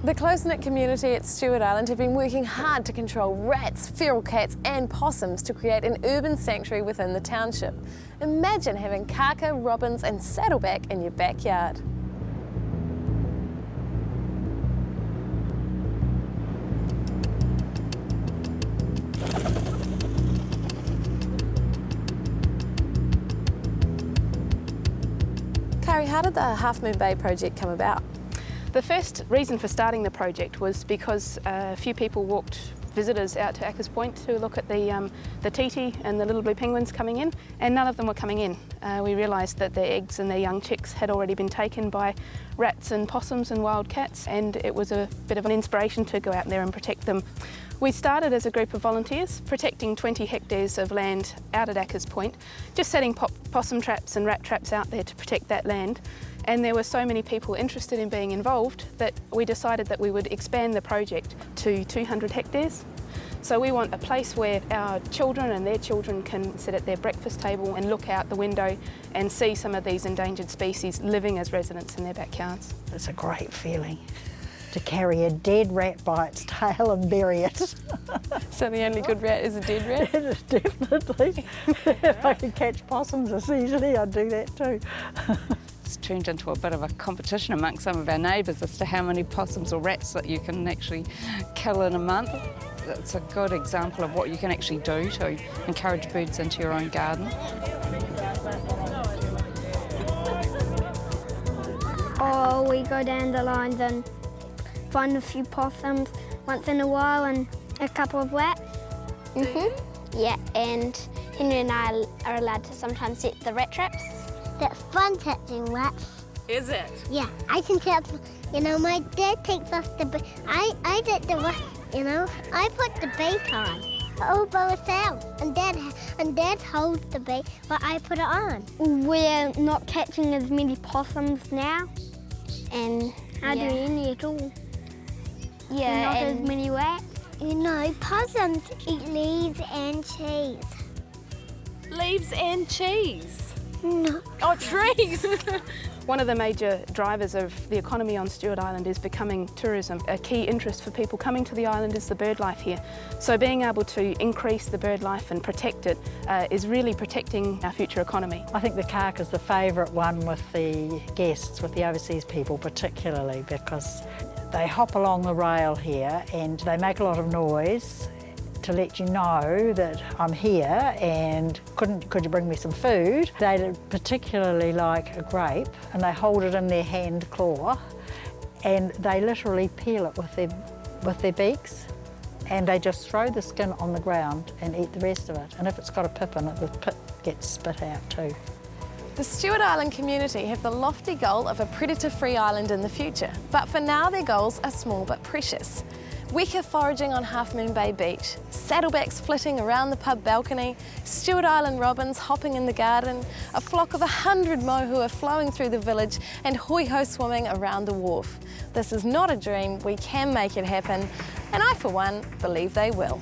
The close-knit community at Stewart Island have been working hard to control rats, feral cats and possums to create an urban sanctuary within the township. Imagine having kaka, robins and saddleback in your backyard. Kari, how did the Half Moon Bay project come about? The first reason for starting the project was because a few people visitors out to Acres Point to look at the titi and the little blue penguins coming in, and none of them were coming in. We realised that their eggs and their young chicks had already been taken by rats and possums and wild cats, and it was a bit of an inspiration to go out there and protect them. We started as a group of volunteers, protecting 20 hectares of land out at Acres Point, just setting possum traps and rat traps out there to protect that land. And there were so many people interested in being involved that we decided that we would expand the project to 200 hectares. So we want a place where our children and their children can sit at their breakfast table and look out the window and see some of these endangered species living as residents in their backyards. It's a great feeling to carry a dead rat by its tail and bury it. So the only good rat is a dead rat? Definitely. If I could catch possums as easily, I'd do that too. It's turned into a bit of a competition amongst some of our neighbours as to how many possums or rats that you can actually kill in a month. It's a good example of what you can actually do to encourage birds into your own garden. Oh, we go down the lines and find a few possums once in a while and a couple of rats. Yeah, and Henry and I are allowed to sometimes set the rat traps. That's fun catching rats. Is it? Yeah, I can catch, my dad takes off the bait. I did the, I put the bait on all by myself. And Dad holds the bait while I put it on. We're not catching as many possums now and hardly any at all. Yeah, not as many rats. Possums eat leaves and cheese. Leaves and cheese? No. Oh, trees! One of the major drivers of the economy on Stewart Island is becoming tourism. A key interest for people coming to the island is the bird life here. So being able to increase the bird life and protect it is really protecting our future economy. I think the kaka's the favourite one with the guests, with the overseas people particularly, because they hop along the rail here and they make a lot of noise to let you know that I'm here and could you bring me some food. They particularly like a grape and they hold it in their hand claw and they literally peel it with their beaks and they just throw the skin on the ground and eat the rest of it. And if it's got a pip in it, the pip gets spit out too. The Stewart Island community have the lofty goal of a predator-free island in the future, but for now their goals are small but precious. Weka foraging on Half Moon Bay Beach, saddlebacks flitting around the pub balcony, Stewart Island robins hopping in the garden, a flock of 100 mohu flowing through the village and hoi-ho swimming around the wharf. This is not a dream, we can make it happen, and I for one believe they will.